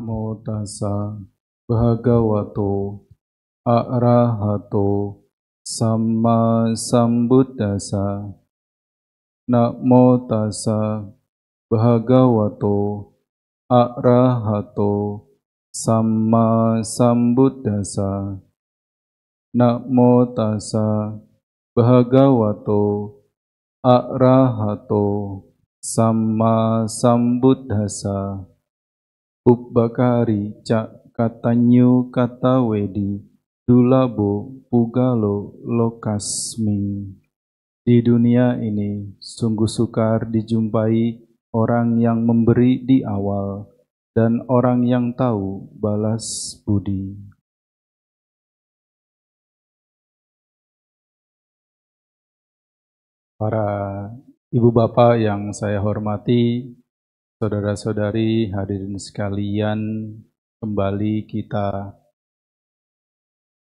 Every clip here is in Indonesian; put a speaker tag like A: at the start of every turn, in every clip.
A: Namo tassa bhagavato arahato samma sambuddhassa. Namo tassa bhagavato arahato samma sambuddhassa. Namo tassa bhagavato arahato samma sambuddhassa. Ubbakari cak katanyu kata wedi dulabo pugalo lokasming. Di dunia ini sungguh sukar dijumpai orang yang memberi di awal dan orang yang tahu balas budi. Para ibu bapak yang saya hormati, saudara-saudari hadirin sekalian, kembali kita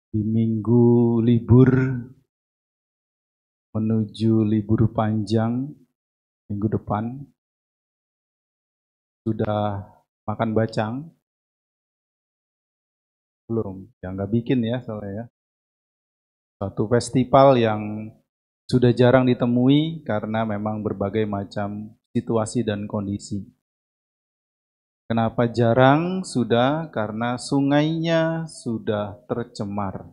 A: di minggu libur menuju libur panjang minggu depan. Sudah makan bacang? Belum, ya nggak bikin ya soalnya ya. Suatu festival yang sudah jarang ditemui karena memang berbagai macam situasi dan kondisi. Kenapa jarang? Sudah karena sungainya sudah tercemar.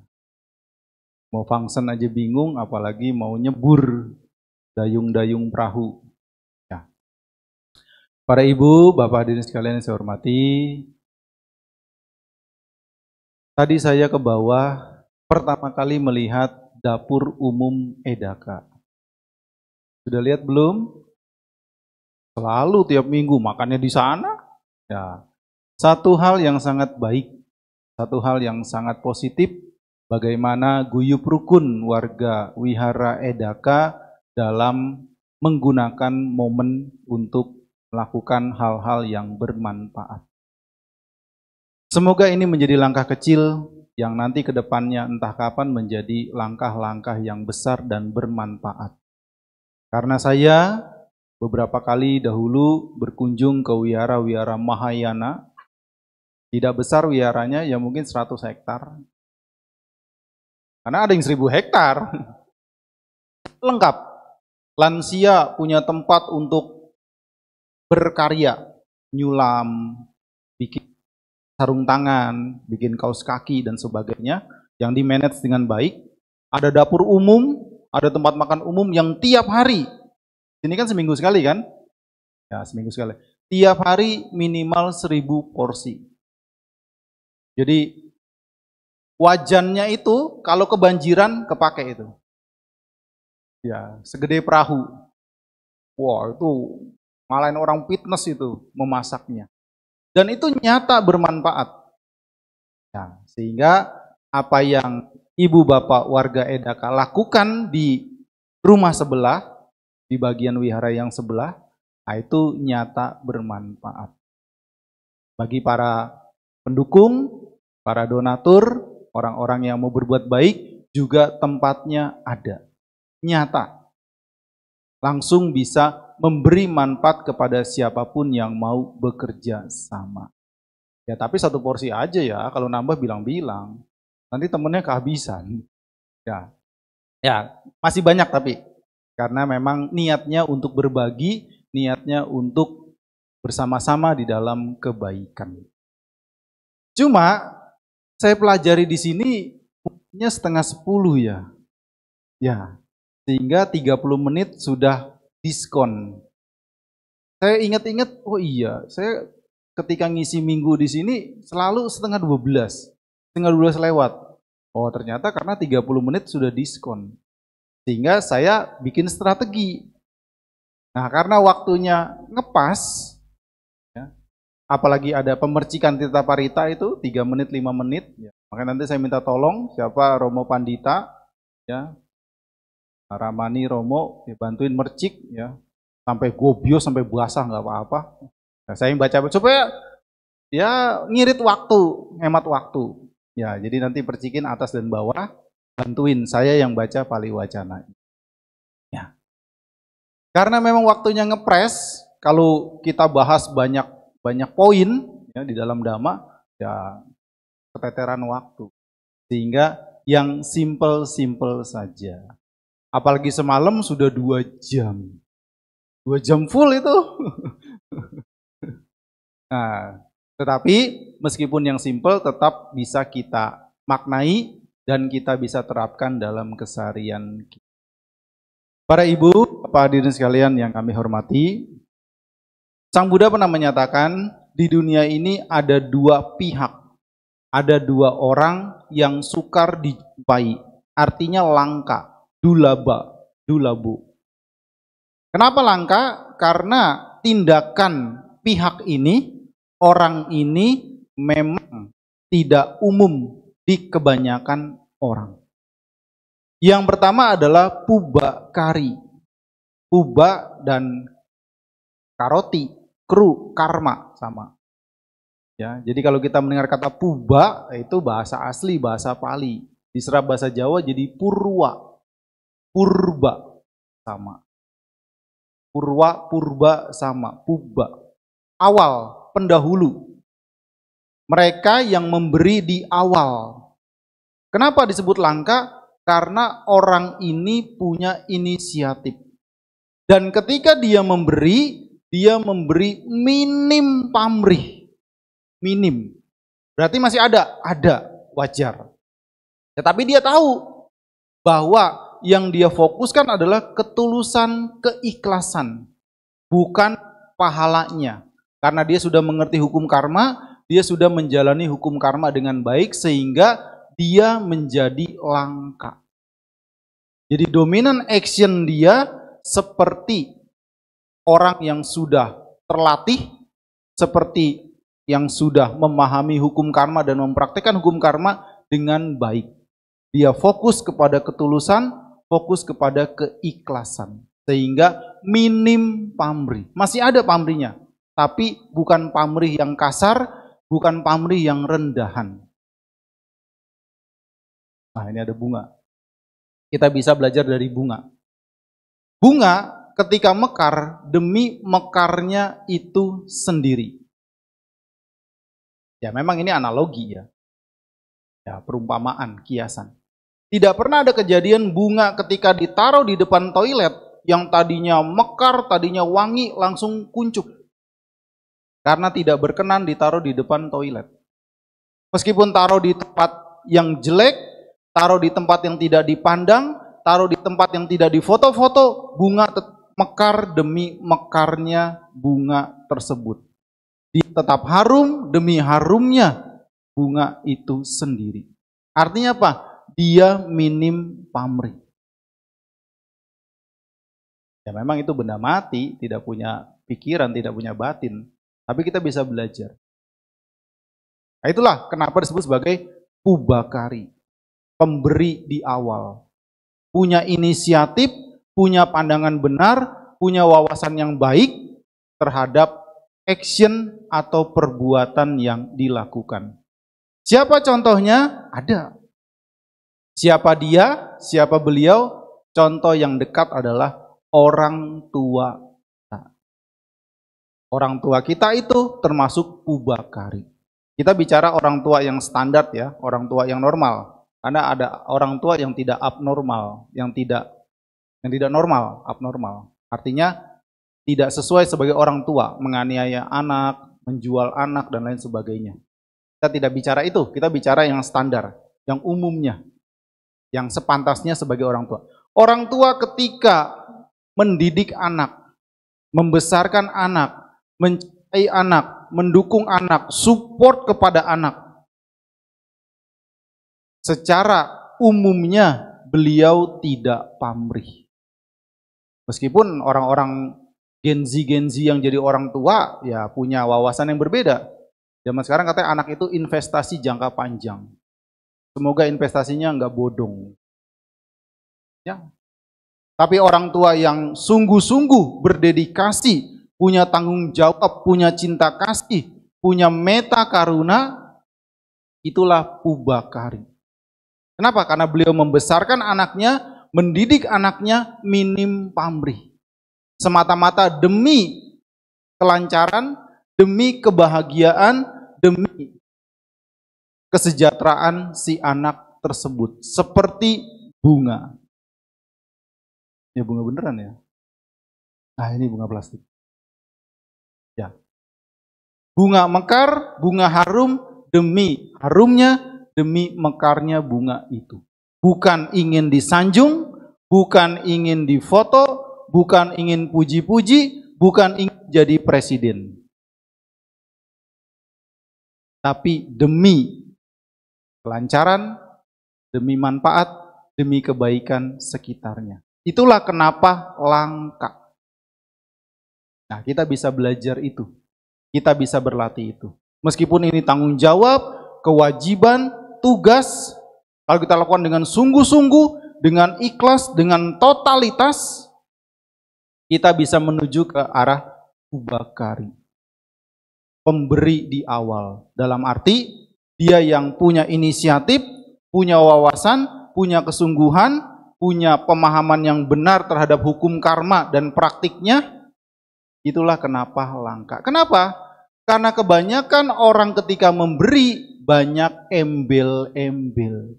A: Mau function aja bingung, apalagi mau nyebur dayung-dayung perahu. Ya. Para ibu, bapak hadirin sekalian yang saya hormati, tadi saya ke bawah pertama kali melihat dapur umum Edaka. Sudah lihat belum? Selalu tiap minggu makannya di sana. Ya, satu hal yang sangat baik, satu hal yang sangat positif, bagaimana guyup rukun warga Wihara Edaka dalam menggunakan momen untuk melakukan hal-hal yang bermanfaat. Semoga ini menjadi langkah kecil yang nanti ke depannya entah kapan menjadi langkah-langkah yang besar dan bermanfaat. Karena saya beberapa kali dahulu berkunjung ke wihara-wihara Mahayana. Tidak besar wiharanya, ya mungkin 100 hektar. Karena ada yang 1000 hektar. Lengkap. Lansia punya tempat untuk berkarya, nyulam, bikin sarung tangan, bikin kaos kaki dan sebagainya yang di-manage dengan baik. Ada dapur umum, ada tempat makan umum yang tiap hari. Ini kan seminggu sekali kan? Ya, seminggu sekali. Tiap hari minimal 1000 porsi. Jadi wajannya itu kalau kebanjiran kepake itu. Ya, segede perahu. Wah, itu ngalahin orang fitness itu memasaknya. Dan itu nyata bermanfaat. Ya, sehingga apa yang ibu bapak warga Edaka lakukan di rumah sebelah, di bagian wihara yang sebelah, nah itu nyata bermanfaat. Bagi para pendukung, para donatur, orang-orang yang mau berbuat baik, juga tempatnya ada. Nyata. Langsung bisa memberi manfaat kepada siapapun yang mau bekerja sama. Ya tapi 1 porsi aja ya, kalau nambah bilang-bilang. Nanti temennya kehabisan. Ya, masih banyak tapi. Karena memang niatnya untuk berbagi, niatnya untuk bersama-sama di dalam kebaikan. Cuma, saya pelajari di sini, mungkinnya 9:30 ya. Ya, sehingga 30 menit sudah diskon. Saya ingat-ingat, oh iya, saya ketika ngisi minggu di sini selalu 11:30. 11:30 lewat. Oh ternyata karena 30 menit sudah diskon. Sehingga saya bikin strategi. Nah karena waktunya ngepas, ya, apalagi ada pemercikan Tirta Parita itu 3 menit, 5 menit. Ya. Makanya nanti saya minta tolong siapa Romo Pandita, ya, Ramani Romo, ya, bantuin mercik ya, sampai gobios sampai basah nggak apa-apa. Nah, saya yang baca supaya ya ngirit waktu, hemat waktu. Ya, jadi nanti percikin atas dan bawah, bantuin saya yang baca Pali Wacana. Ya. Karena memang waktunya ngepres, kalau kita bahas banyak poin, Ya, di dalam dhamma ya keteteran waktu. Sehingga yang simple-simple saja. Apalagi semalam sudah 2 jam. 2 jam full itu. Nah, tetapi meskipun yang simple tetap bisa kita maknai dan kita bisa terapkan dalam keseharian kita. Para ibu, Bapak hadirin sekalian yang kami hormati, Sang Buddha pernah menyatakan di dunia ini ada 2 pihak, ada 2 orang yang sukar dijumpai, artinya langka, dulabu. Kenapa langka? Karena tindakan pihak ini, orang ini memang tidak umum di kebanyakan orang. Yang pertama adalah puba kari. Puba dan karoti, kru, karma sama. Ya, jadi kalau kita mendengar kata puba itu bahasa asli, bahasa Pali. Diserap bahasa Jawa jadi purwa, purba sama. Purba sama, puba. Awal, pendahulu. Mereka yang memberi di awal. Kenapa disebut langka? Karena orang ini punya inisiatif. Dan ketika dia memberi minim pamrih. Minim. Berarti masih ada, wajar. Tetapi dia tahu bahwa yang dia fokuskan adalah ketulusan, keikhlasan. Bukan pahalanya. Karena dia sudah mengerti hukum karma, dia sudah menjalani hukum karma dengan baik sehingga dia menjadi langka. Jadi dominan action dia seperti orang yang sudah terlatih, seperti yang sudah memahami hukum karma dan mempraktikkan hukum karma dengan baik. Dia fokus kepada ketulusan, fokus kepada keikhlasan. Sehingga minim pamrih. Masih ada pamrihnya, tapi bukan pamrih yang kasar, bukan pamrih yang rendahan. Nah, ini ada bunga. Kita bisa belajar dari bunga. Bunga ketika mekar, demi mekarnya itu sendiri. Ya memang ini analogi ya. Ya perumpamaan, kiasan. Tidak pernah ada kejadian bunga ketika ditaruh di depan toilet, yang tadinya mekar, tadinya wangi, langsung kuncup. Karena tidak berkenan ditaruh di depan toilet. Meskipun taruh di tempat yang jelek, taruh di tempat yang tidak dipandang, taruh di tempat yang tidak difoto-foto, bunga mekar demi mekarnya bunga tersebut. Dia tetap harum demi harumnya bunga itu sendiri. Artinya apa? Dia minim pamrih. Ya memang itu benda mati, tidak punya pikiran, tidak punya batin. Tapi kita bisa belajar. Nah, itulah kenapa disebut sebagai pubakari. Pemberi di awal, punya inisiatif, punya pandangan benar, punya wawasan yang baik terhadap action atau perbuatan yang dilakukan. Siapa contohnya? Ada. Siapa dia? Siapa beliau? Contoh yang dekat adalah orang tua kita. Orang tua kita itu termasuk pubakari. Kita bicara orang tua yang standar ya, orang tua yang normal. Karena ada orang tua yang tidak abnormal, yang tidak normal, abnormal. Artinya tidak sesuai sebagai orang tua, menganiaya anak, menjual anak dan lain sebagainya. Kita tidak bicara itu, kita bicara yang standar, yang umumnya, yang sepantasnya sebagai orang tua. Orang tua ketika mendidik anak, membesarkan anak, mencintai anak, mendukung anak, support kepada anak. Secara umumnya beliau tidak pamrih. Meskipun orang-orang Gen Z yang jadi orang tua ya punya wawasan yang berbeda. Zaman sekarang katanya anak itu investasi jangka panjang. Semoga investasinya nggak bodong. Ya. Tapi orang tua yang sungguh-sungguh berdedikasi, punya tanggung jawab, punya cinta kasih, punya meta karuna, itulah pubakari. Kenapa? Karena beliau membesarkan anaknya, mendidik anaknya minim pamrih. Semata-mata demi kelancaran, demi kebahagiaan, demi kesejahteraan si anak tersebut. Seperti bunga. Ya bunga beneran ya. Nah ini bunga plastik. Ya. Bunga mekar, bunga harum, demi harumnya, demi mekarnya bunga itu. Bukan ingin disanjung, bukan ingin difoto, bukan ingin puji-puji, bukan ingin jadi presiden. Tapi demi kelancaran, demi manfaat, demi kebaikan sekitarnya. Itulah kenapa langka. Nah, kita bisa belajar itu. Kita bisa berlatih itu. Meskipun ini tanggung jawab, kewajiban, tugas, kalau kita lakukan dengan sungguh-sungguh, dengan ikhlas, dengan totalitas, kita bisa menuju ke arah ubakari. Pemberi di awal. Dalam arti, dia yang punya inisiatif, punya wawasan, punya kesungguhan, punya pemahaman yang benar terhadap hukum karma dan praktiknya. Itulah kenapa langka. Kenapa? Karena kebanyakan orang ketika memberi banyak embel-embel.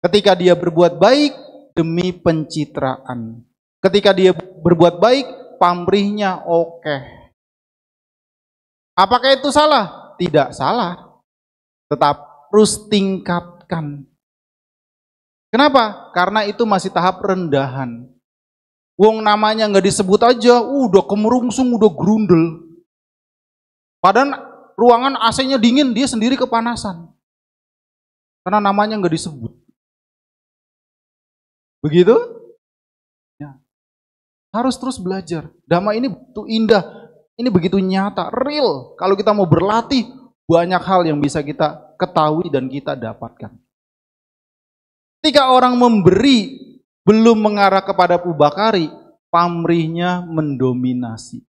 A: Ketika dia berbuat baik demi pencitraan. Ketika dia berbuat baik, pamrihnya oke. Apakah itu salah? Tidak salah. Tetap terus tingkatkan. Kenapa? Karena itu masih tahap rendahan. Wong namanya nggak disebut aja, udah kemerungsung, udah grundel. Padahal ruangan AC-nya dingin, dia sendiri kepanasan. Karena namanya nggak disebut. Begitu? Ya. Harus terus belajar. Dhamma ini begitu indah, ini begitu nyata, real. Kalau kita mau berlatih, banyak hal yang bisa kita ketahui dan kita dapatkan. Ketika orang memberi belum mengarah kepada ubakari, pamrihnya mendominasi.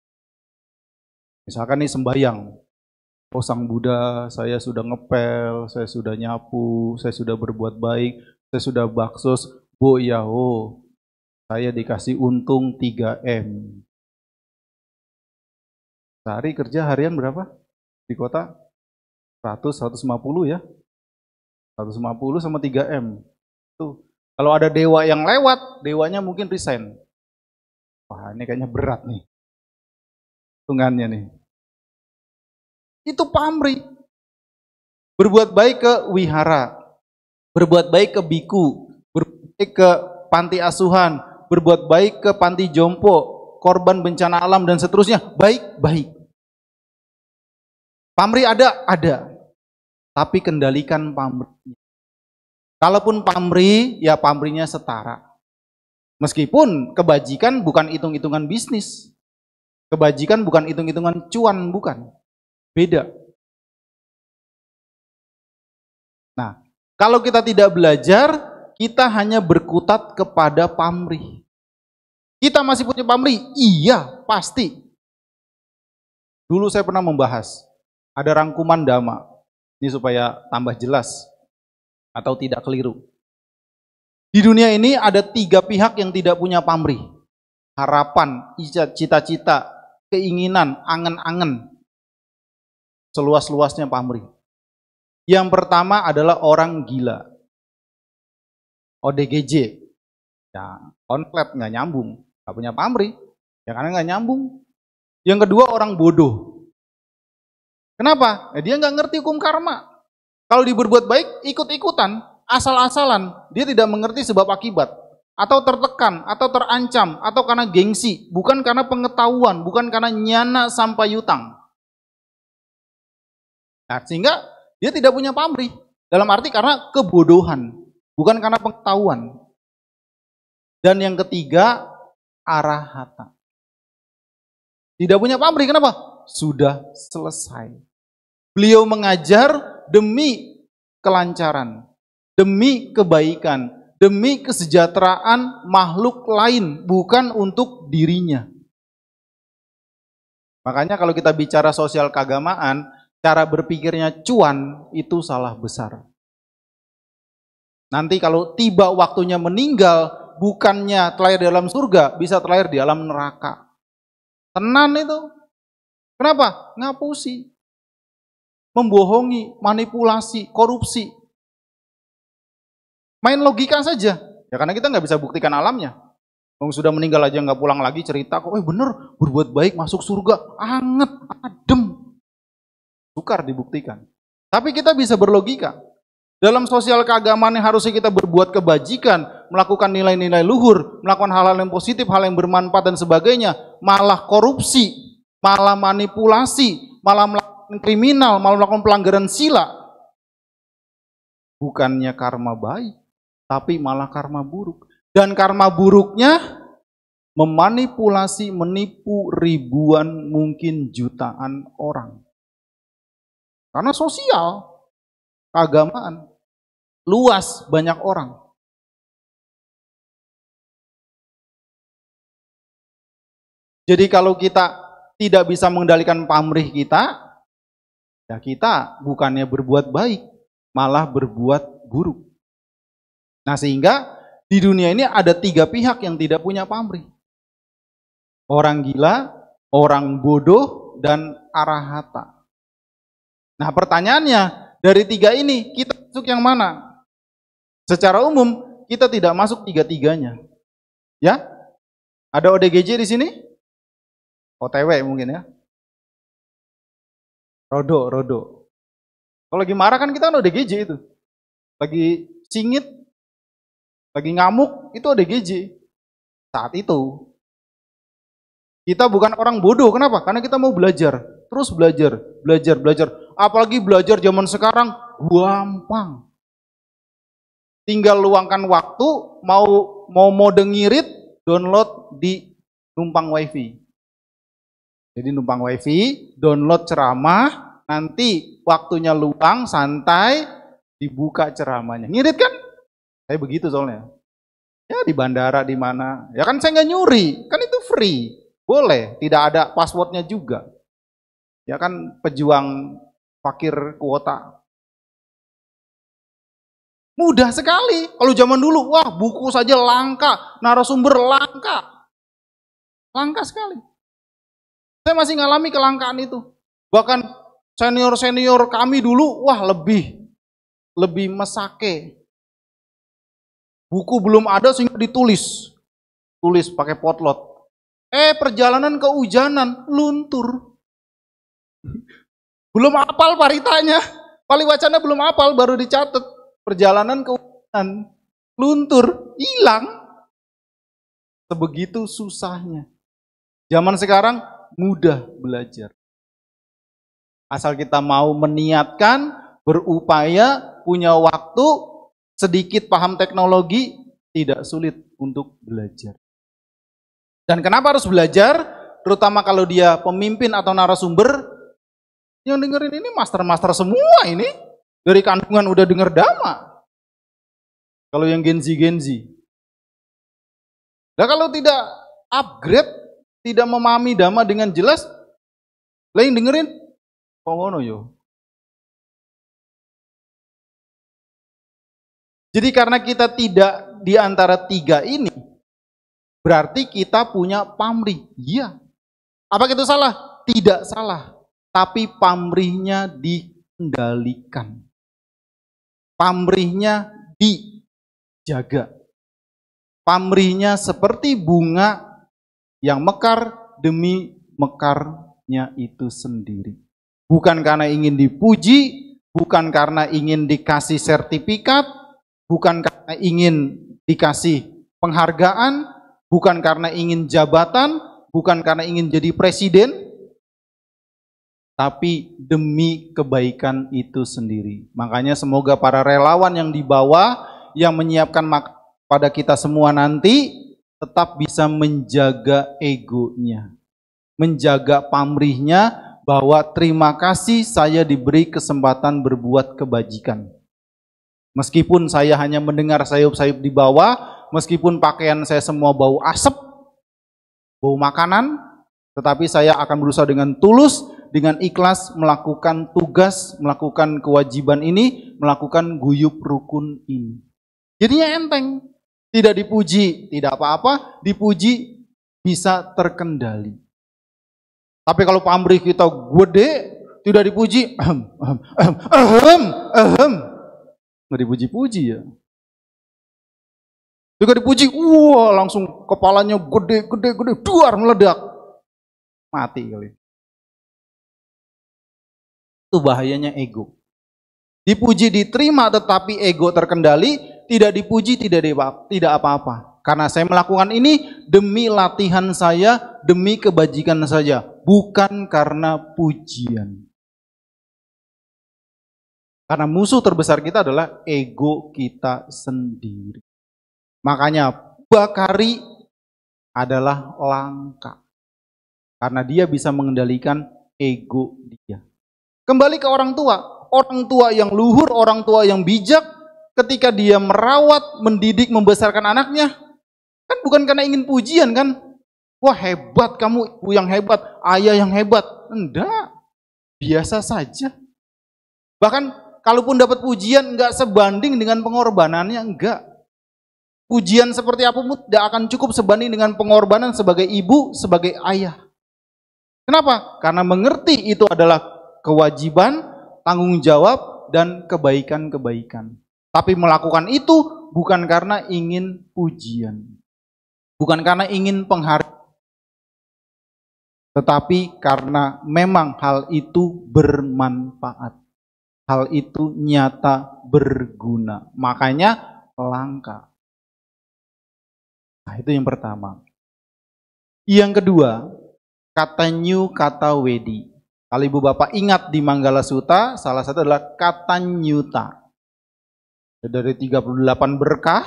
A: Misalkan nih sembahyang, oh Sang Buddha, saya sudah ngepel, saya sudah nyapu, saya sudah berbuat baik, saya sudah baksos, Bu ya saya dikasih untung 3M. Sehari kerja harian berapa? Di kota? 100-150 ya? 150 sama 3M. Tuh. Kalau ada dewa yang lewat, dewanya mungkin resign. Wah ini kayaknya berat nih. Hitungannya nih. Itu pamrih. Berbuat baik ke wihara. Berbuat baik ke biku. Berbuat baik ke panti asuhan. Berbuat baik ke panti jompo. Korban bencana alam dan seterusnya. Baik-baik. Pamrih ada. Tapi kendalikan pamrihnya. Kalaupun pamrih, ya pamrihnya setara. Meskipun kebajikan bukan hitung-hitungan bisnis. Kebajikan bukan hitung-hitungan cuan, bukan. Beda. Nah, kalau kita tidak belajar, kita hanya berkutat kepada pamrih. Kita masih punya pamrih? Iya, pasti. Dulu saya pernah membahas, ada rangkuman Dhamma. Ini supaya tambah jelas. Atau tidak keliru. Di dunia ini ada 3 pihak yang tidak punya pamrih. Harapan, cita-cita, keinginan, angan-angan. Seluas-luasnya pamrih. Yang pertama adalah orang gila. ODGJ. Ya, konflik, nggak nyambung. Nggak punya pamrih. Ya karena nggak nyambung. Yang kedua orang bodoh. Kenapa? Dia nggak ngerti hukum karma. Kalau dia berbuat baik, ikut-ikutan, asal-asalan. Dia tidak mengerti sebab akibat. Atau tertekan, atau terancam, atau karena gengsi. Bukan karena pengetahuan, bukan karena nyana sampai yutang. Nah, sehingga dia tidak punya pamrih. Dalam arti karena kebodohan. Bukan karena pengetahuan. Dan yang ketiga, arahata. Tidak punya pamrih, kenapa? Sudah selesai. Beliau mengajar demi kelancaran, demi kebaikan, demi kesejahteraan makhluk lain, bukan untuk dirinya. Makanya kalau kita bicara sosial keagamaan, cara berpikirnya cuan itu salah besar. Nanti kalau tiba waktunya meninggal, bukannya terlahir di dalam surga, bisa terlahir di alam neraka. Tenan itu. Kenapa? Ngapusi. membohongi, manipulasi, korupsi. Main logika saja. Ya karena kita nggak bisa buktikan alamnya. Wong sudah meninggal aja nggak pulang lagi cerita kok, bener berbuat baik masuk surga, anget, adem. Sukar dibuktikan. Tapi kita bisa berlogika. Dalam sosial keagamaan yang harusnya kita berbuat kebajikan, melakukan nilai-nilai luhur, melakukan hal-hal yang positif, hal yang bermanfaat dan sebagainya, malah korupsi, malah manipulasi, malah melakukan kriminal, malah melakukan pelanggaran sila. Bukannya karma baik, tapi malah karma buruk. Dan karma buruknya memanipulasi, menipu ribuan, mungkin jutaan orang. Karena sosial, keagamaan, luas, banyak orang. Jadi kalau kita tidak bisa mengendalikan pamrih kita, ya kita bukannya berbuat baik, malah berbuat buruk. Nah sehingga di dunia ini ada 3 pihak yang tidak punya pamrih. Orang gila, orang bodoh, dan arahata. Nah pertanyaannya, dari 3 ini kita masuk yang mana? Secara umum kita tidak masuk 3-tiganya. Ya? Ada ODGJ di sini? OTW mungkin ya. Rodo. Kalau lagi marah kan kita ODGJ itu. Lagi singit, lagi ngamuk, itu ODGJ. Saat itu. Kita bukan orang bodoh, kenapa? Karena kita mau belajar. Terus belajar. Apalagi belajar zaman sekarang, gampang. Tinggal luangkan waktu, mau mode ngirit, download di numpang wifi. Jadi numpang wifi, download ceramah, nanti waktunya luang, santai, dibuka ceramahnya. Ngirit kan? Saya begitu soalnya. Ya di bandara, di mana. Ya kan saya nggak nyuri, kan itu free. Boleh, tidak ada passwordnya juga. Ya kan pejuang fakir kuota. Mudah sekali. Kalau zaman dulu, wah buku saja langka, narasumber langka. Langka sekali. Saya masih ngalami kelangkaan itu. Bahkan senior-senior kami dulu, wah lebih mesake. Buku belum ada sehingga ditulis. Tulis pakai potlot. Perjalanan kehujanan, luntur. Belum hafal paritanya. Paliwacana belum hafal, baru dicatat. Perjalanan kehujanan, luntur, hilang. Sebegitu susahnya. Zaman sekarang mudah belajar. Asal kita mau meniatkan, berupaya, punya waktu, sedikit paham teknologi, tidak sulit untuk belajar. Dan kenapa harus belajar? Terutama kalau dia pemimpin atau narasumber, yang dengerin ini master-master semua ini. Dari kandungan udah denger dhamma. Kalau yang Gen Z. Nah kalau tidak upgrade, tidak memahami dhamma dengan jelas, lain dengerin, kok ngono yo. Jadi karena kita tidak di antara 3 ini, berarti kita punya pamrih. Iya. Apa itu salah? Tidak salah. Tapi pamrihnya dikendalikan. Pamrihnya dijaga. Pamrihnya seperti bunga yang mekar demi mekarnya itu sendiri. Bukan karena ingin dipuji, bukan karena ingin dikasih sertifikat, bukan karena ingin dikasih penghargaan, bukan karena ingin jabatan, bukan karena ingin jadi presiden, tapi demi kebaikan itu sendiri. Makanya semoga para relawan yang di bawah, yang menyiapkan pada kita semua nanti, tetap bisa menjaga egonya, menjaga pamrihnya, bahwa terima kasih saya diberi kesempatan berbuat kebajikan. Meskipun saya hanya mendengar sayup-sayup di bawah, meskipun pakaian saya semua bau asap, bau makanan, tetapi saya akan berusaha dengan tulus, dengan ikhlas melakukan tugas, melakukan kewajiban ini, melakukan guyub rukun ini. Jadinya enteng, tidak dipuji, tidak apa-apa, dipuji bisa terkendali. Tapi kalau pamrih kita gede, tidak dipuji, nggak dipuji-puji ya. Juga dipuji, wah langsung kepalanya gede, duar meledak, mati kali. Itu bahayanya ego. Dipuji diterima tetapi ego terkendali, tidak dipuji tidak apa-apa. Karena saya melakukan ini demi latihan saya, demi kebajikan saja, bukan karena pujian. Karena musuh terbesar kita adalah ego kita sendiri. Makanya Bakari adalah langka. Karena dia bisa mengendalikan ego dia. Kembali ke orang tua. Orang tua yang luhur, orang tua yang bijak, ketika dia merawat, mendidik, membesarkan anaknya, kan bukan karena ingin pujian kan? Wah hebat kamu, ibu yang hebat, ayah yang hebat. Enggak, biasa saja. Bahkan kalaupun dapat pujian, enggak sebanding dengan pengorbanannya, enggak. Pujian seperti apa pun tidak akan cukup sebanding dengan pengorbanan sebagai ibu, sebagai ayah. Kenapa? Karena mengerti itu adalah kewajiban, tanggung jawab, dan kebaikan-kebaikan. Tapi melakukan itu bukan karena ingin pujian. Bukan karena ingin penghargaan. Tetapi karena memang hal itu bermanfaat. Hal itu nyata berguna. Makanya langka. Nah, itu yang pertama. Yang kedua, kata new, kata wedi. Kalau ibu bapak ingat di Manggala Sutta, salah satu adalah kata nyuta. Dari 38 berkah,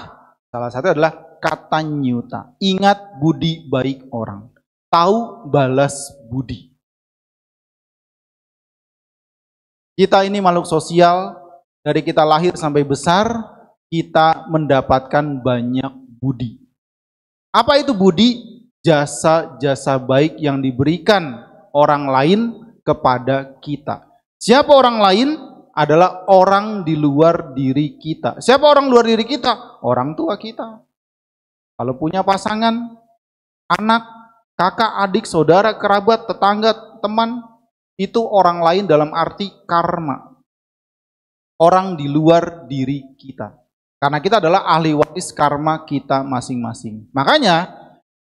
A: salah satu adalah kata nyuta. Ingat budi baik orang. Tahu balas budi. Kita ini makhluk sosial, dari kita lahir sampai besar, kita mendapatkan banyak budi. Apa itu budi? Jasa-jasa baik yang diberikan orang lain kepada kita. Siapa orang lain? Adalah orang di luar diri kita. Siapa orang luar diri kita? Orang tua kita. Kalau punya pasangan, anak, kakak, adik, saudara, kerabat, tetangga, teman, itu orang lain dalam arti karma. Orang di luar diri kita. Karena kita adalah ahli waris karma kita masing-masing. Makanya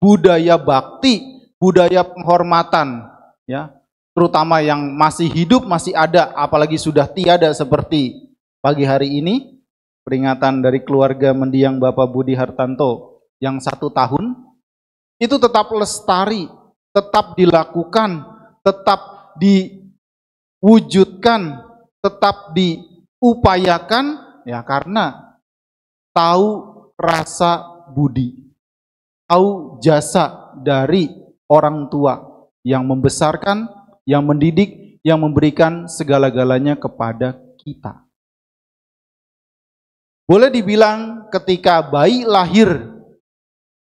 A: budaya bakti, budaya penghormatan, ya, terutama yang masih hidup, masih ada, apalagi sudah tiada seperti pagi hari ini, peringatan dari keluarga mendiang Bapak Budi Hartanto yang 1 tahun, itu tetap lestari, tetap dilakukan, tetap diwujudkan, tetap diupayakan, ya karena tahu rasa budi, tahu jasa dari orang tua yang membesarkan, yang mendidik, yang memberikan segala-galanya kepada kita. Boleh dibilang ketika bayi lahir,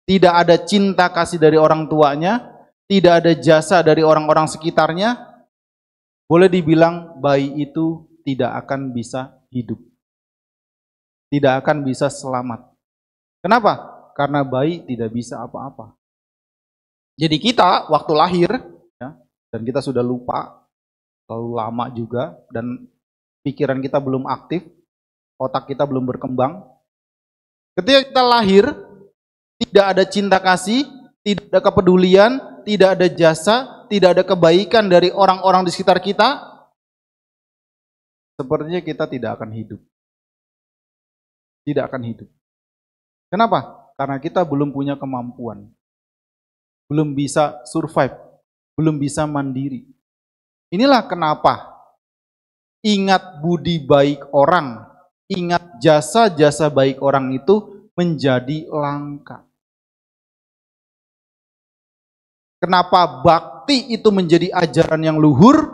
A: tidak ada cinta kasih dari orang tuanya, tidak ada jasa dari orang-orang sekitarnya, boleh dibilang bayi itu tidak akan bisa hidup. Tidak akan bisa selamat. Kenapa? Karena bayi tidak bisa apa-apa. Jadi kita waktu lahir, dan kita sudah lupa, terlalu lama juga, dan pikiran kita belum aktif, otak kita belum berkembang. Ketika kita lahir, tidak ada cinta kasih, tidak ada kepedulian, tidak ada jasa, tidak ada kebaikan dari orang-orang di sekitar kita, sepertinya kita tidak akan hidup. Tidak akan hidup. Kenapa? Karena kita belum punya kemampuan, belum bisa survive, belum bisa mandiri. Inilah kenapa ingat budi baik orang, ingat jasa-jasa baik orang itu menjadi langka. Kenapa bakti itu menjadi ajaran yang luhur?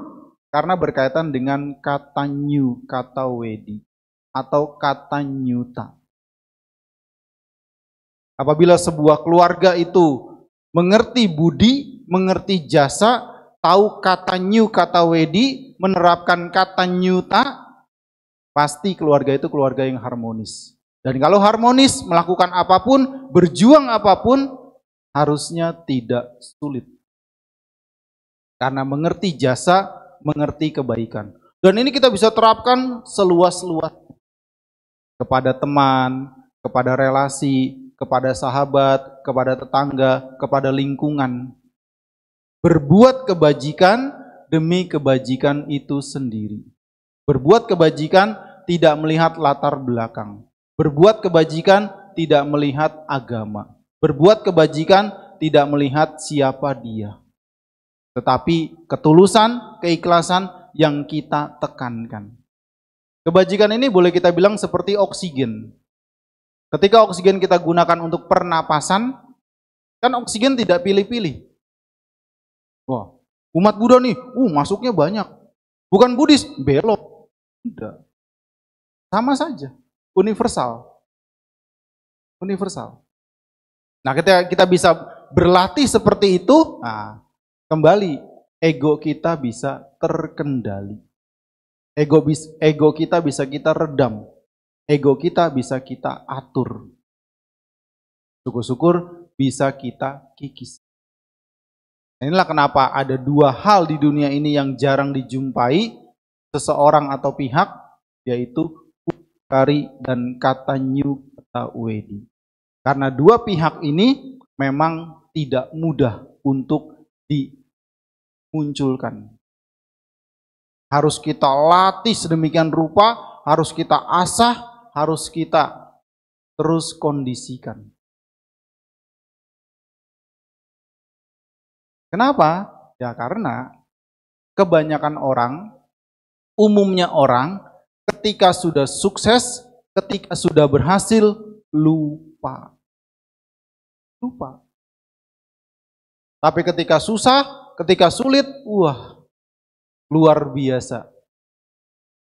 A: Karena berkaitan dengan kata new, kata wedi, atau kata nyuta. Apabila sebuah keluarga itu mengerti budi, mengerti jasa, tahu kata new, kata wedi, menerapkan kata nyuta, pasti keluarga itu keluarga yang harmonis. Dan kalau harmonis, melakukan apapun, berjuang apapun, harusnya tidak sulit. Karena mengerti jasa, mengerti kebaikan. Dan ini kita bisa terapkan seluas-luas kepada teman, kepada relasi, kepada sahabat, kepada tetangga, kepada lingkungan. Berbuat kebajikan demi kebajikan itu sendiri. Berbuat kebajikan tidak melihat latar belakang. Berbuat kebajikan tidak melihat agama. Berbuat kebajikan tidak melihat siapa dia. Tetapi ketulusan, keikhlasan yang kita tekankan. Kebajikan ini boleh kita bilang seperti oksigen. Ketika oksigen kita gunakan untuk pernapasan, kan oksigen tidak pilih-pilih. Wah, umat Buddha nih, masuknya banyak. Bukan Buddhis, belok. Tidak. Sama saja, universal. Universal. Nah, ketika kita bisa berlatih seperti itu, nah, kembali ego kita bisa terkendali. Ego kita bisa kita redam. Ego kita bisa kita atur. Syukur-syukur bisa kita kikis. Inilah kenapa ada dua hal di dunia ini yang jarang dijumpai seseorang atau pihak, yaitu Kari dan kata New kata Wedi. Karena dua pihak ini memang tidak mudah untuk dimunculkan. Harus kita latih sedemikian rupa, harus kita asah, harus kita terus kondisikan. Kenapa? Ya karena kebanyakan orang, umumnya orang, ketika sudah sukses, ketika sudah berhasil, lupa. Tapi ketika susah, ketika sulit, wah, luar biasa.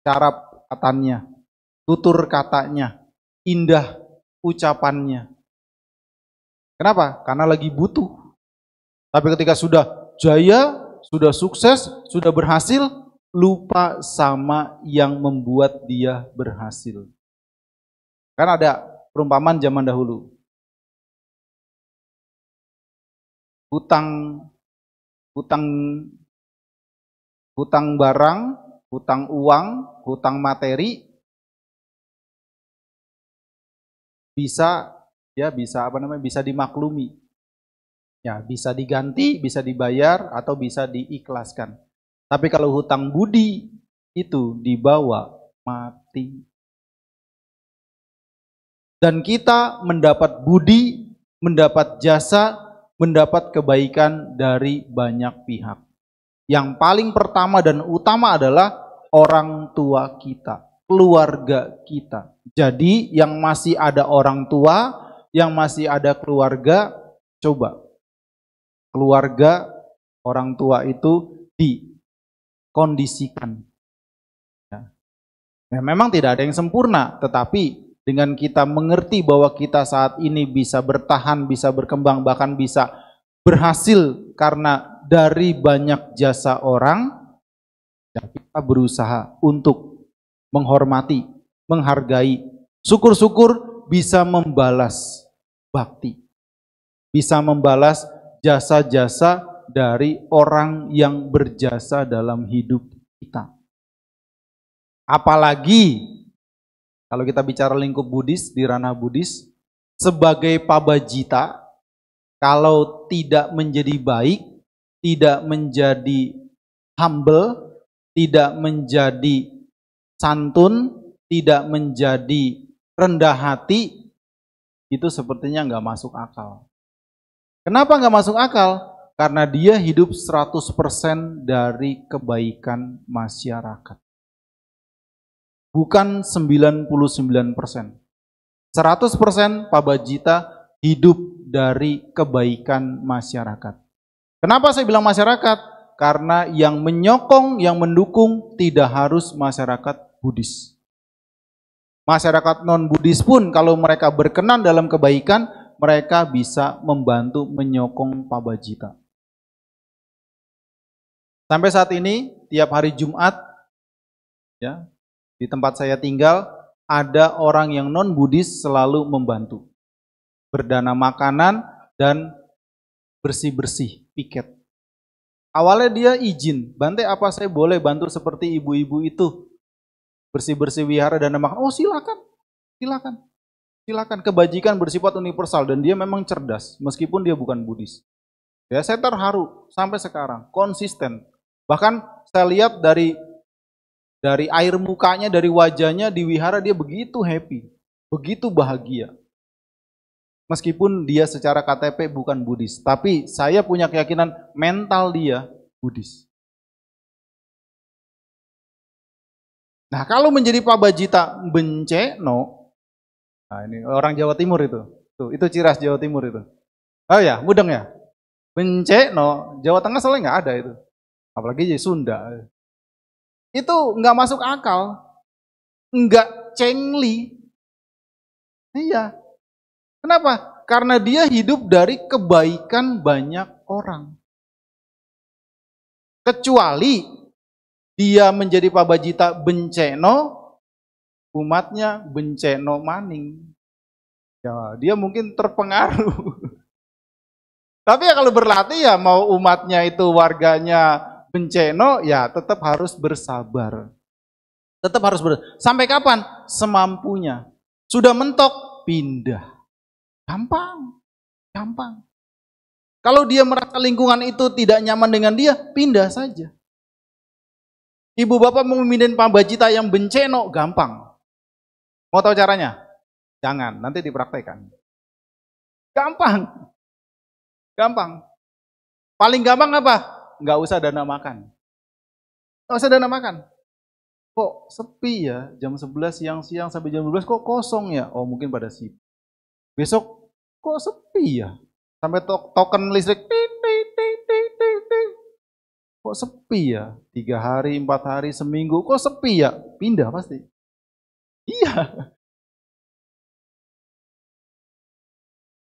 A: Cara katanya, tutur katanya, indah ucapannya. Kenapa? Karena lagi butuh. Tapi ketika sudah jaya, sudah sukses, sudah berhasil, lupa sama yang membuat dia berhasil. Kan ada perumpamaan zaman dahulu. Hutang barang, hutang uang, hutang materi bisa bisa dimaklumi. Ya, bisa diganti, bisa dibayar atau bisa diikhlaskan. Tapi kalau hutang budi itu dibawa mati. Dan kita mendapat budi, mendapat jasa, mendapat kebaikan dari banyak pihak. Yang paling pertama dan utama adalah orang tua kita, keluarga kita. Jadi yang masih ada orang tua, yang masih ada keluarga, coba keluarga orang tua itu dikondisikan. Ya, memang tidak ada yang sempurna, tetapi dengan kita mengerti bahwa kita saat ini bisa bertahan, bisa berkembang, bahkan bisa berhasil karena dari banyak jasa orang, dan kita berusaha untuk menghormati, menghargai, syukur-syukur bisa membalas bakti, bisa membalas jasa-jasa dari orang yang berjasa dalam hidup kita. Apalagi kalau kita bicara lingkup Buddhis, di ranah Buddhis, sebagai pabajita, kalau tidak menjadi baik, tidak menjadi humble, tidak menjadi santun, tidak menjadi rendah hati, itu sepertinya nggak masuk akal. Kenapa nggak masuk akal? Karena dia hidup 100% dari kebaikan masyarakat. Bukan 99%. 100% pabajita hidup dari kebaikan masyarakat. Kenapa saya bilang masyarakat? Karena yang menyokong, yang mendukung tidak harus masyarakat Buddhis. Masyarakat non-Buddhis pun kalau mereka berkenan dalam kebaikan, mereka bisa membantu menyokong pabajita. Sampai saat ini, tiap hari Jumat, ya, di tempat saya tinggal, ada orang yang non-Buddhis selalu membantu. Berdana makanan dan bersih-bersih, piket. Awalnya dia izin, Bante apa saya boleh bantu seperti ibu-ibu itu bersih-bersih wihara dan makan? Oh silakan, silakan, silakan. Kebajikan bersifat universal dan dia memang cerdas meskipun dia bukan Buddhis. Ya saya terharu sampai sekarang konsisten. Bahkan saya lihat dari air mukanya, dari wajahnya di wihara dia begitu happy, begitu bahagia. Meskipun dia secara KTP bukan Buddhis, tapi saya punya keyakinan mental dia Buddhis. Nah, kalau menjadi pabajita benceno, nah ini orang Jawa Timur itu. Tuh, itu ciras Jawa Timur itu. Oh ya, mudeng ya. Benceno, Jawa Tengah soalnya nggak ada itu. Apalagi di Sunda. Itu nggak masuk akal. Nggak cengli. Iya. Kenapa? Karena dia hidup dari kebaikan banyak orang. Kecuali dia menjadi pabajita benceno, umatnya benceno maning. Ya, dia mungkin terpengaruh. Tapi ya kalau berlatih ya mau umatnya itu warganya benceno, ya tetap harus bersabar. Tetap harus sampai kapan? Semampunya. Sudah mentok, pindah. Gampang, gampang. Kalau dia merasa lingkungan itu tidak nyaman dengan dia, pindah saja. Ibu bapak mau memindahin pambajita yang benceno, gampang. Mau tahu caranya? Jangan, nanti dipraktekkan. Gampang, gampang. Paling gampang apa? Nggak usah dana makan. Nggak usah dana makan. Kok sepi ya, jam 11 siang-siang sampai jam 12 kok kosong ya? Oh mungkin pada sibuk. Besok kok sepi ya? Sampai token listrik kok sepi ya? 3 hari, 4 hari, seminggu kok sepi ya? Pindah pasti. Iya.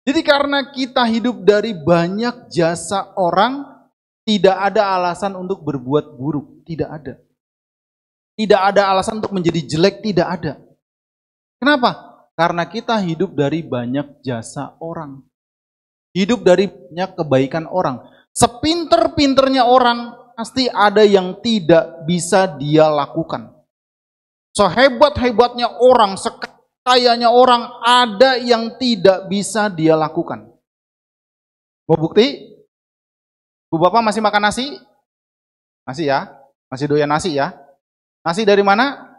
A: Jadi karena kita hidup dari banyak jasa orang, tidak ada alasan untuk berbuat buruk, tidak ada. Tidak ada alasan untuk menjadi jelek, tidak ada. Kenapa? Karena kita hidup dari banyak jasa orang. Hidup dari banyak kebaikan orang. Sepinter-pinternya orang, pasti ada yang tidak bisa dia lakukan. Sehebat-hebatnya orang, sekayanya orang, ada yang tidak bisa dia lakukan. Mau bukti? Bu Bapak masih makan nasi? Masih ya? Masih doyan nasi ya? Nasi dari mana?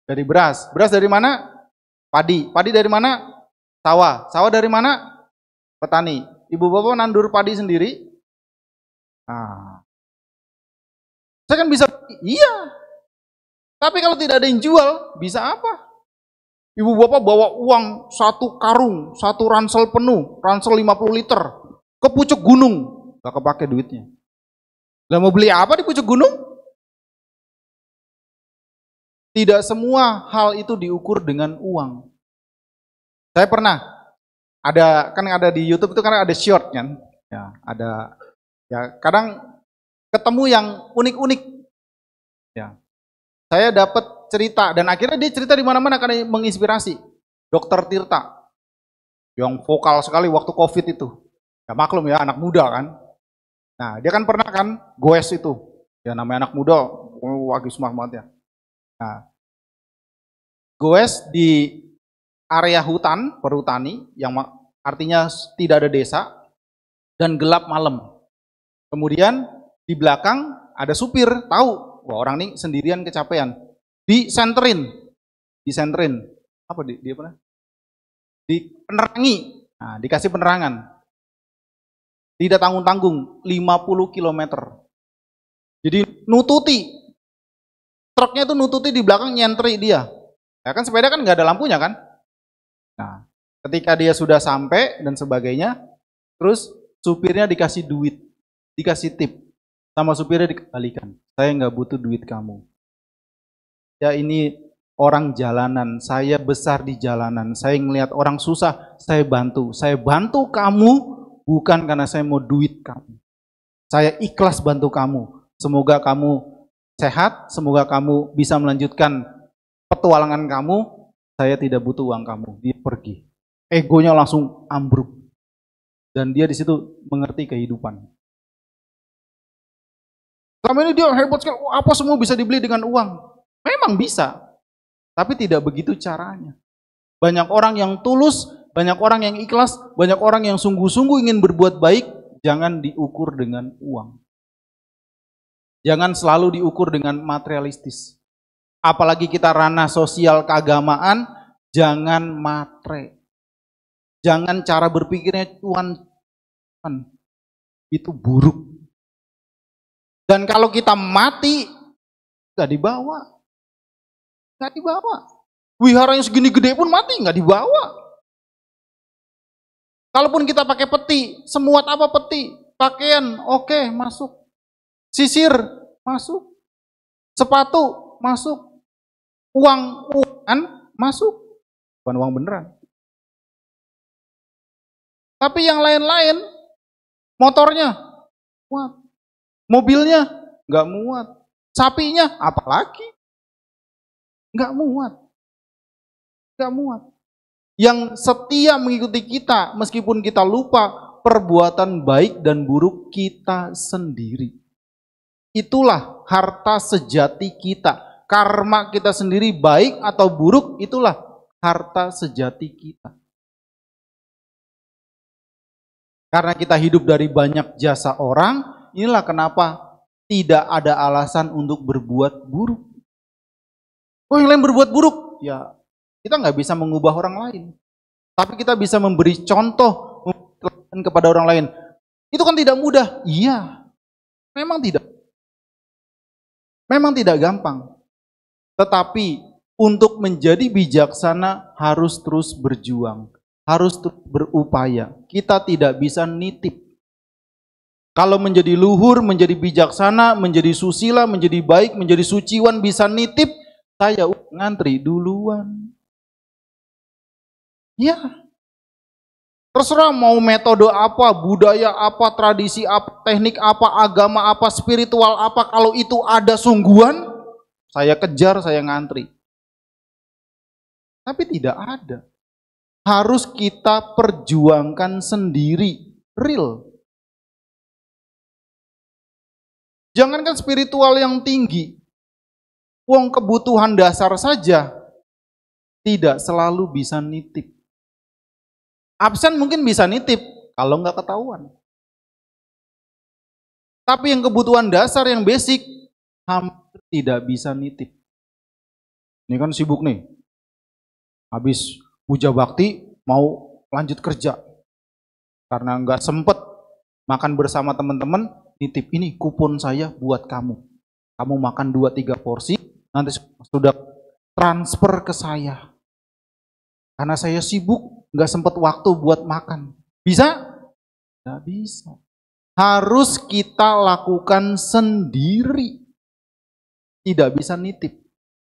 A: Dari beras. Beras dari mana? Padi. Padi dari mana? Sawah. Sawah dari mana? Petani. Ibu bapak nandur padi sendiri? Nah. Saya kan bisa, iya. Tapi kalau tidak ada yang jual, bisa apa? Ibu bapak bawa uang 1 karung, 1 ransel penuh, ransel 50 liter, ke pucuk gunung. Gak kepake duitnya. Lah mau beli apa di pucuk gunung? Tidak semua hal itu diukur dengan uang. Saya pernah ada di YouTube itu kan ada short kan, ya ada ya kadang ketemu yang unik-unik. Ya, saya dapat cerita dan akhirnya dia cerita di mana-mana karena menginspirasi. Dokter Tirta yang vokal sekali waktu COVID itu. Ya maklum ya anak muda kan. Nah dia kan pernah kan goes itu. Ya namanya anak muda, wagi semangat banget ya. Nah, goes di area hutan, perhutani, yang artinya tidak ada desa, dan gelap malam. Kemudian di belakang ada supir, tahu, wah orang ini sendirian kecapean. Disenterin, apa dia pernah? Dipenerangi, nah, dikasih penerangan. Tidak tanggung-tanggung, 50 km. Jadi nututi, truknya itu nututi di belakang nyentri dia. Ya kan sepeda kan nggak ada lampunya kan? Nah, ketika dia sudah sampai dan sebagainya, terus supirnya dikasih duit, dikasih tip, sama supirnya dikembalikan. Saya nggak butuh duit kamu. Ya ini orang jalanan, saya besar di jalanan, saya ngelihat orang susah, saya bantu. Saya bantu kamu bukan karena saya mau duit kamu. Saya ikhlas bantu kamu. Semoga kamu sehat, semoga kamu bisa melanjutkan petualangan kamu. Saya tidak butuh uang kamu. Dia pergi. Egonya langsung ambruk. Dan dia di situ mengerti kehidupan. Selama ini dia hebat sekali, apa semua bisa dibeli dengan uang. Memang bisa, tapi tidak begitu caranya. Banyak orang yang tulus, banyak orang yang ikhlas, banyak orang yang sungguh-sungguh ingin berbuat baik, jangan diukur dengan uang. Jangan selalu diukur dengan materialistis. Apalagi kita ranah sosial keagamaan, jangan matre. Jangan cara berpikirnya cuan. Itu buruk. Dan kalau kita mati, gak dibawa. Gak dibawa. Wihara yang segini gede pun mati, gak dibawa. Kalaupun kita pakai peti, semuat apa peti? Pakaian, oke, masuk. Sisir, masuk. Sepatu, masuk. Uang masuk. Bukan uang beneran. Tapi yang lain-lain, motornya muat, mobilnya nggak muat, sapinya apalagi nggak muat, nggak muat. Yang setia mengikuti kita, meskipun kita lupa perbuatan baik dan buruk kita sendiri. Itulah harta sejati kita. Karma kita sendiri baik atau buruk, itulah harta sejati kita. Karena kita hidup dari banyak jasa orang, inilah kenapa tidak ada alasan untuk berbuat buruk. Oh, yang lain berbuat buruk, ya kita nggak bisa mengubah orang lain. Tapi kita bisa memberi contoh kepada orang lain. Itu kan tidak mudah. Iya, memang tidak. Memang tidak gampang. Tetapi untuk menjadi bijaksana harus terus berjuang. Harus berupaya. Kita tidak bisa nitip. Kalau menjadi luhur, menjadi bijaksana, menjadi susila, menjadi baik, menjadi suciwan bisa nitip, saya ngantri duluan. Ya. Terserah mau metode apa, budaya apa, tradisi apa, teknik apa, agama apa, spiritual apa, kalau itu ada sungguhan, saya kejar, saya ngantri. Tapi tidak ada. Harus kita perjuangkan sendiri, real. Jangankan spiritual yang tinggi, wong kebutuhan dasar saja tidak selalu bisa nitip. Absen mungkin bisa nitip kalau nggak ketahuan. Tapi yang kebutuhan dasar yang basic hampir tidak bisa nitip. Ini kan sibuk nih, habis puja bakti mau lanjut kerja karena nggak sempet makan bersama teman-teman, nitip ini kupon saya buat kamu. Kamu makan 2-3 porsi, nanti sudah transfer ke saya. Karena saya sibuk, nggak sempet waktu buat makan. Bisa? Nggak bisa. Harus kita lakukan sendiri. Tidak bisa nitip.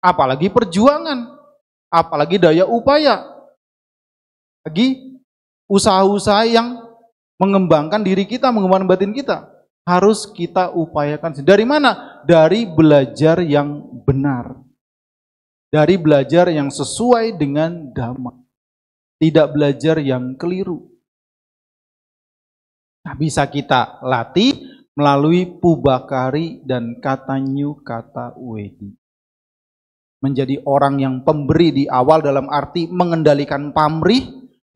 A: Apalagi perjuangan. Apalagi daya upaya. Lagi usaha-usaha yang mengembangkan diri kita, mengembangkan batin kita. Harus kita upayakan. Dari mana? Dari belajar yang benar. Dari belajar yang sesuai dengan dhamma. Tidak belajar yang keliru. Nah, bisa kita latih melalui pubakari dan katanyu kata wedi. Menjadi orang yang pemberi di awal dalam arti mengendalikan pamrih,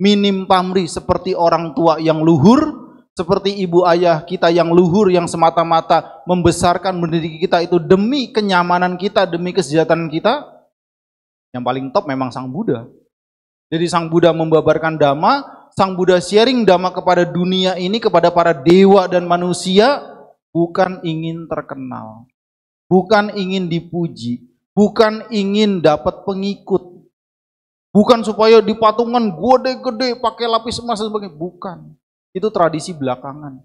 A: minim pamrih seperti orang tua yang luhur, seperti ibu ayah kita yang luhur, yang semata-mata membesarkan mendidik kita itu demi kenyamanan kita, demi kesejahteraan kita. Yang paling top memang Sang Buddha. Jadi Sang Buddha membabarkan dhamma, Sang Buddha sharing dhamma kepada dunia ini, kepada para dewa dan manusia, bukan ingin terkenal, bukan ingin dipuji, bukan ingin dapat pengikut, bukan supaya di patungan gede-gede pakai lapis emas dan sebagainya, bukan. Itu tradisi belakangan.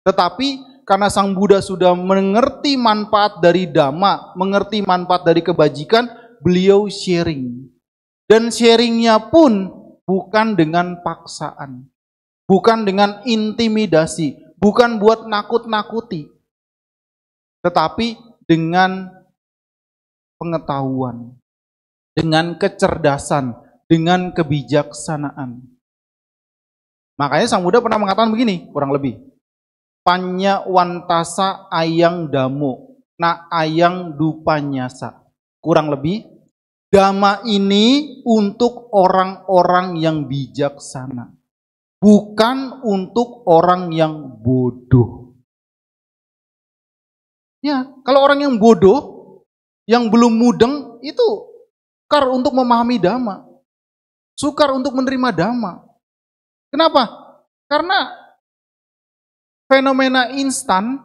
A: Tetapi karena Sang Buddha sudah mengerti manfaat dari dhamma, mengerti manfaat dari kebajikan, beliau sharing. Dan sharingnya pun bukan dengan paksaan, bukan dengan intimidasi, bukan buat nakut-nakuti, tetapi dengan pengetahuan, dengan kecerdasan, dengan kebijaksanaan. Makanya Sang Buddha pernah mengatakan begini, kurang lebih. Panya wantasa ayang damo, na ayang dupanyasa. Kurang lebih, dhamma ini untuk orang-orang yang bijaksana, bukan untuk orang yang bodoh. Ya, kalau orang yang bodoh, yang belum mudeng, itu sukar untuk memahami dhamma, sukar untuk menerima dhamma. Kenapa? Karena fenomena instan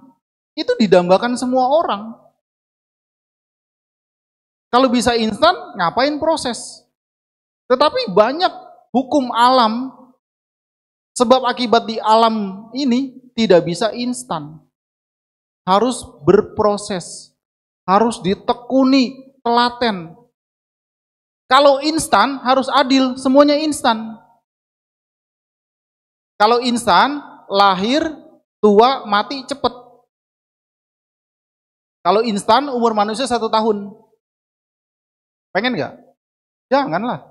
A: itu didambakan semua orang. Kalau bisa instan, ngapain proses? Tetapi banyak hukum alam, sebab akibat di alam ini tidak bisa instan. Harus berproses, harus ditekuni, telaten. Kalau instan harus adil, semuanya instan. Kalau instan, lahir, tua, mati cepet. Kalau instan umur manusia 1 tahun. Pengen nggak? Janganlah.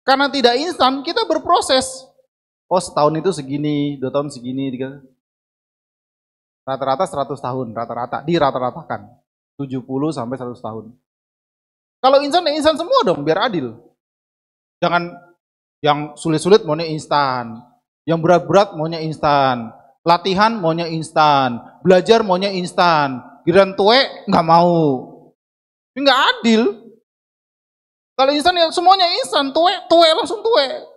A: Karena tidak instan, kita berproses. Oh, setahun itu segini, 2 tahun segini, 3. Rata-rata 100 tahun, rata-rata, dirata-ratakan. 70 sampai 100 tahun. Kalau instan, ya instan semua dong, biar adil. Jangan yang sulit-sulit maunya instan, yang berat-berat maunya instan. Latihan maunya instan, belajar maunya instan, giliran tuwe nggak mau. Ini nggak adil. Kalau instan ya semuanya instan, tuwe langsung tuwe.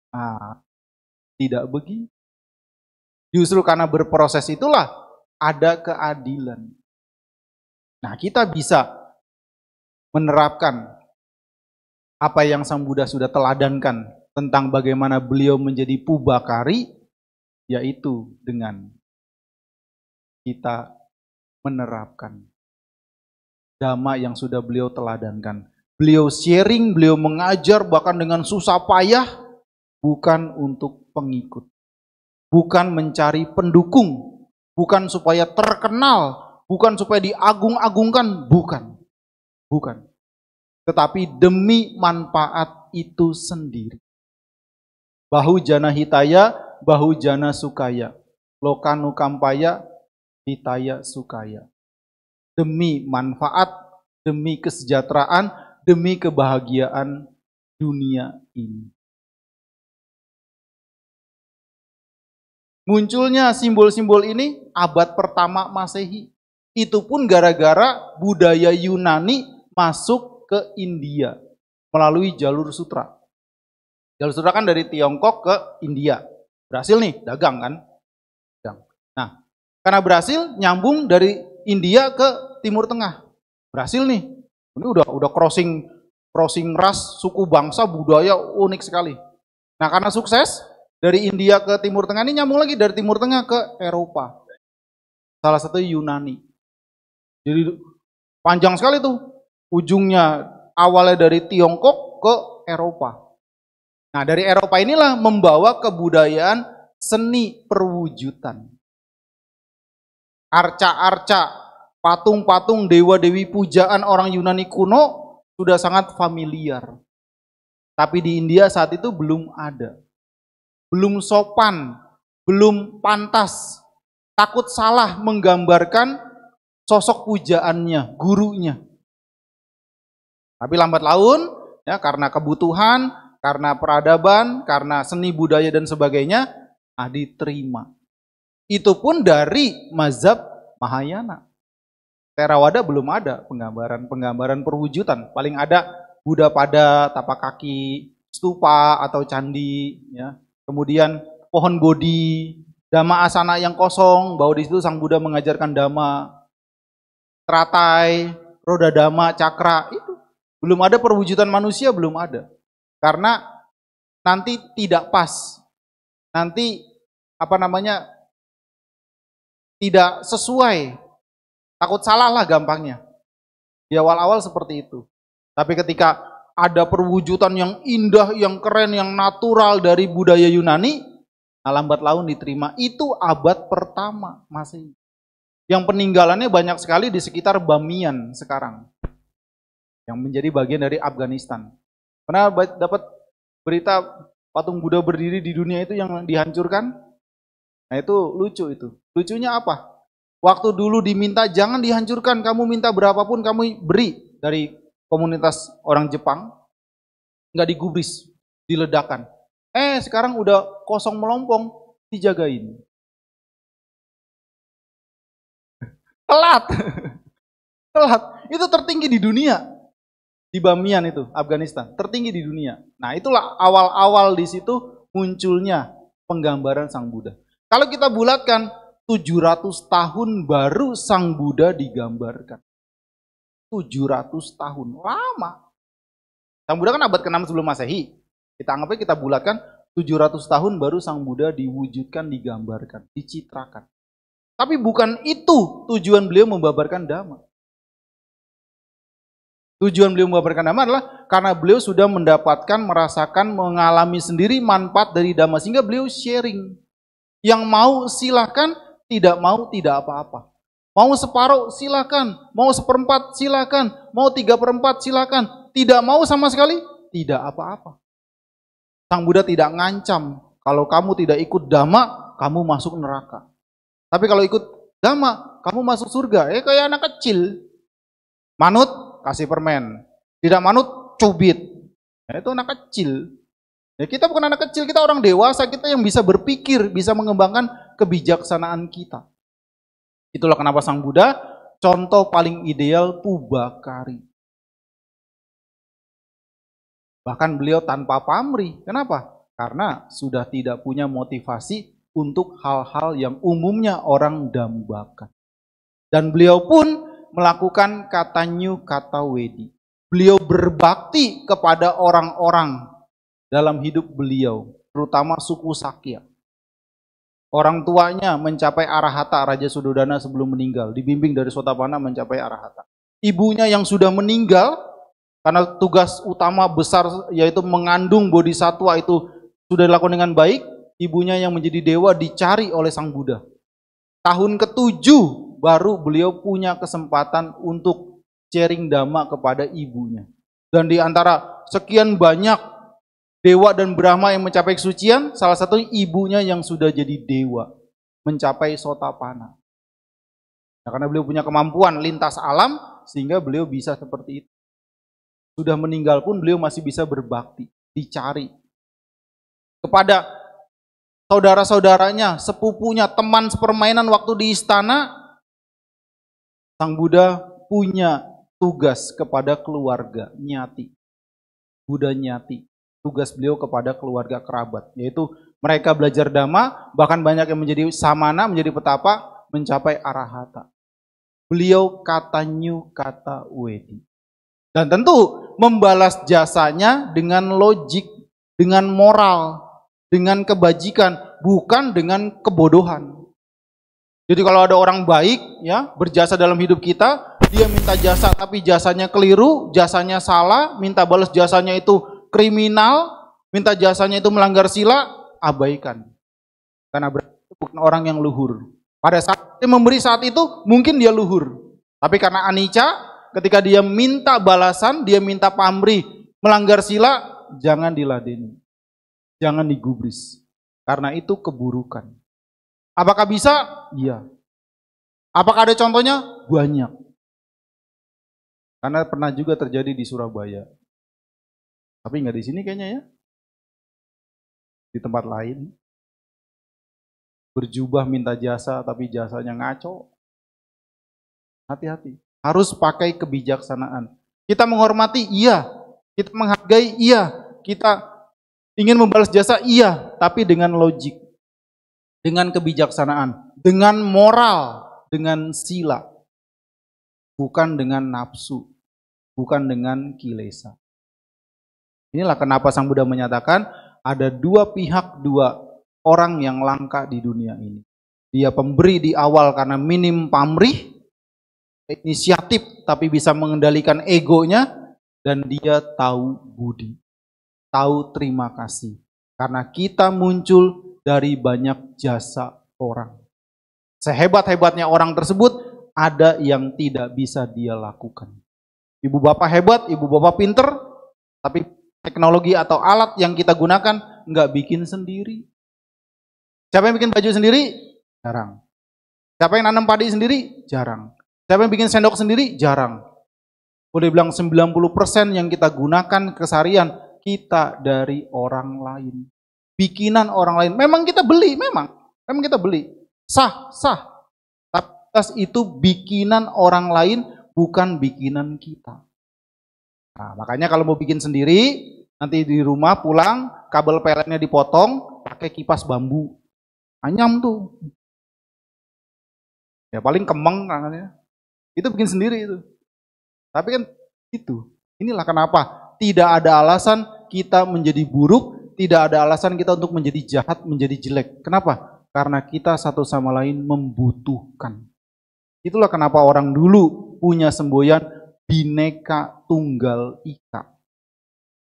A: Nah, tidak begitu. Justru karena berproses itulah ada keadilan. Nah, kita bisa menerapkan apa yang Sang Buddha sudah teladankan tentang bagaimana beliau menjadi pubakari, yaitu dengan kita menerapkan dhamma yang sudah beliau teladankan. Beliau sharing, beliau mengajar bahkan dengan susah payah, bukan untuk pengikut, bukan mencari pendukung, bukan supaya terkenal, bukan supaya diagung-agungkan, bukan. Tetapi demi manfaat itu sendiri. Bahu jana hitaya, bahu jana sukaya, lokanu kampaya, hitaya sukaya. Demi manfaat, demi kesejahteraan, demi kebahagiaan dunia ini. Munculnya simbol-simbol ini abad pertama Masehi. Itu pun gara-gara budaya Yunani masuk ke India melalui jalur sutra. Jalur sutra kan dari Tiongkok ke India. Berhasil nih, dagang kan? Nah, karena berhasil nyambung dari India ke Timur Tengah. Berhasil nih. Ini udah crossing ras, suku, bangsa, budaya unik sekali. Nah, karena sukses dari India ke Timur Tengah ini nyambung lagi dari Timur Tengah ke Eropa. Salah satu Yunani. Jadi panjang sekali tuh. Ujungnya awalnya dari Tiongkok ke Eropa. Nah, dari Eropa inilah membawa kebudayaan seni perwujudan. Arca-arca, patung-patung, dewa-dewi pujaan orang Yunani kuno sudah sangat familiar. Tapi di India saat itu belum ada. Belum sopan, belum pantas. Takut salah menggambarkan sosok pujaannya, gurunya. Tapi lambat laun, ya, karena kebutuhan, karena peradaban, karena seni budaya dan sebagainya, diterima. Itu pun dari mazhab Mahayana. Theravada belum ada penggambaran perwujudan. Paling ada Buddha pada tapak kaki, stupa atau candi, ya. Kemudian pohon bodhi, dhamma asana yang kosong, bahwa di situ Sang Buddha mengajarkan dhamma, teratai, roda dhamma, cakra, itu belum ada perwujudan manusia, belum ada. Karena nanti tidak pas. Nanti tidak sesuai. Takut salah lah gampangnya. Di awal-awal seperti itu. Tapi ketika ada perwujudan yang indah, yang keren, yang natural dari budaya Yunani, lambat laun diterima. Itu abad pertama Masehi. Yang peninggalannya banyak sekali di sekitar Bamiyan sekarang. Yang menjadi bagian dari Afghanistan. Pernah dapat berita patung Buddha berdiri di dunia itu yang dihancurkan? Nah itu lucu itu. Lucunya apa? Waktu dulu diminta jangan dihancurkan, kamu minta berapapun kamu beri dari komunitas orang Jepang, nggak digubris, diledakan. Sekarang udah kosong melompong, dijagain. Telat. Telat. Itu tertinggi di dunia. Di Bamiyan itu, Afghanistan, tertinggi di dunia. Nah, itulah awal-awal di situ munculnya penggambaran Sang Buddha. Kalau kita bulatkan 700 tahun baru Sang Buddha digambarkan. 700 tahun, lama. Sang Buddha kan abad ke-6 sebelum Masehi. Kita anggapnya kita bulatkan 700 tahun baru Sang Buddha diwujudkan, digambarkan, dicitrakan. Tapi bukan itu tujuan beliau membabarkan Dhamma. Tujuan beliau membabarkan Dhamma adalah karena beliau sudah mendapatkan, merasakan, mengalami sendiri manfaat dari Dhamma. Sehingga beliau sharing. Yang mau silahkan, tidak mau tidak apa-apa. Mau separuh silakan, mau seperempat silakan, mau 3/4 silakan. Tidak mau sama sekali, tidak apa-apa. Sang Buddha tidak ngancam, kalau kamu tidak ikut Dhamma, kamu masuk neraka. Tapi kalau ikut Dhamma, kamu masuk surga. Kayak anak kecil. Manut, kasih permen. Tidak manut, cubit. Itu anak kecil. Kita bukan anak kecil, kita orang dewasa, kita yang bisa berpikir, bisa mengembangkan kebijaksanaan kita. Itulah kenapa Sang Buddha contoh paling ideal Pubakari. Bahkan beliau tanpa pamrih. Kenapa? Karena sudah tidak punya motivasi untuk hal-hal yang umumnya orang dambakan. Dan beliau pun melakukan katanyu kata wedi. Beliau berbakti kepada orang-orang dalam hidup beliau, terutama suku Sakya. Orang tuanya mencapai arahata, Raja Suddhodana sebelum meninggal, dibimbing dari Sotapanna mencapai arahata. Ibunya yang sudah meninggal, karena tugas utama besar yaitu mengandung bodhisatwa itu sudah dilakukan dengan baik, ibunya yang menjadi dewa dicari oleh Sang Buddha. Tahun ke-7 baru beliau punya kesempatan untuk sharing Dhamma kepada ibunya. Dan di antara sekian banyak Dewa dan Brahma yang mencapai kesucian, salah satu ibunya yang sudah jadi dewa, mencapai Sotapanna. Nah, karena beliau punya kemampuan lintas alam, sehingga beliau bisa seperti itu. Sudah meninggal pun beliau masih bisa berbakti, dicari. Kepada saudara-saudaranya, sepupunya, teman sepermainan waktu di istana, Sang Buddha punya tugas kepada keluarga, nyati. Buddha nyati. Tugas beliau kepada keluarga kerabat, yaitu mereka belajar Dhamma, bahkan banyak yang menjadi samana, menjadi petapa, mencapai arahata. Beliau katanyu kata wedi. Dan tentu membalas jasanya dengan logik, dengan moral, dengan kebajikan, bukan dengan kebodohan. Jadi kalau ada orang baik ya berjasa dalam hidup kita, dia minta jasa tapi jasanya keliru, jasanya salah, minta balas jasanya itu kriminal, minta jasanya itu melanggar sila, abaikan. Karena berarti bukan orang yang luhur. Pada saat dia memberi saat itu, mungkin dia luhur. Tapi karena anicca, ketika dia minta balasan, dia minta pamrih, melanggar sila, jangan diladeni. Jangan digubris. Karena itu keburukan. Apakah bisa? Iya. Apakah ada contohnya? Banyak. Karena pernah juga terjadi di Surabaya. Tapi nggak di sini kayaknya ya. Di tempat lain. Berjubah minta jasa tapi jasanya ngaco. Hati-hati. Harus pakai kebijaksanaan. Kita menghormati, iya. Kita menghargai, iya. Kita ingin membalas jasa, iya. Tapi dengan logik. Dengan kebijaksanaan. Dengan moral. Dengan sila. Bukan dengan nafsu. Bukan dengan kilesa. Inilah kenapa Sang Buddha menyatakan ada dua pihak, dua orang yang langka di dunia ini. Dia pemberi di awal karena minim pamrih, inisiatif tapi bisa mengendalikan egonya, dan dia tahu budi, tahu terima kasih. Karena kita muncul dari banyak jasa orang. Sehebat-hebatnya orang tersebut, ada yang tidak bisa dia lakukan. Ibu bapak hebat, ibu bapak pinter, tapi teknologi atau alat yang kita gunakan nggak bikin sendiri. Siapa yang bikin baju sendiri? Jarang. Siapa yang nanam padi sendiri? Jarang. Siapa yang bikin sendok sendiri? Jarang. Boleh bilang 90% yang kita gunakan keseharian kita dari orang lain. Bikinan orang lain. Memang kita beli, memang kita beli. Sah. Tapi itu bikinan orang lain, bukan bikinan kita. Nah, makanya kalau mau bikin sendiri, nanti di rumah pulang, kabel peletnya dipotong, pakai kipas bambu. Anyam tuh. Ya paling kemeng tangannya. Itu bikin sendiri itu. Tapi kan itu. Inilah kenapa tidak ada alasan kita menjadi buruk, tidak ada alasan kita untuk menjadi jahat, menjadi jelek. Kenapa? Karena kita satu sama lain membutuhkan. Itulah kenapa orang dulu punya semboyan Bhinneka Tunggal Ika.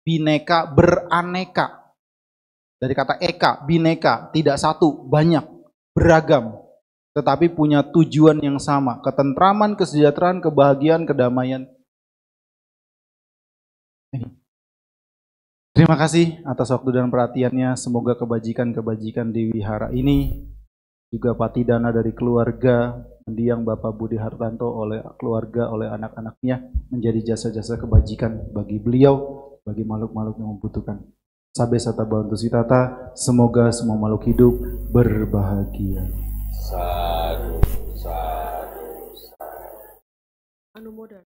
A: Bineka beraneka. Dari kata eka, bineka, tidak satu, banyak, beragam. Tetapi punya tujuan yang sama, ketentraman, kesejahteraan, kebahagiaan, kedamaian. Terima kasih atas waktu dan perhatiannya. Semoga kebajikan-kebajikan di wihara ini, juga patidana dari keluarga mendiang Bapak Budi Hartanto, oleh keluarga, oleh anak-anaknya, menjadi jasa-jasa kebajikan bagi beliau, bagi makhluk-makhluk yang membutuhkan. Sabe sata bantu sitata, semoga semua makhluk hidup berbahagia.
B: Sadu, sadu, sadu.
C: Anu modal.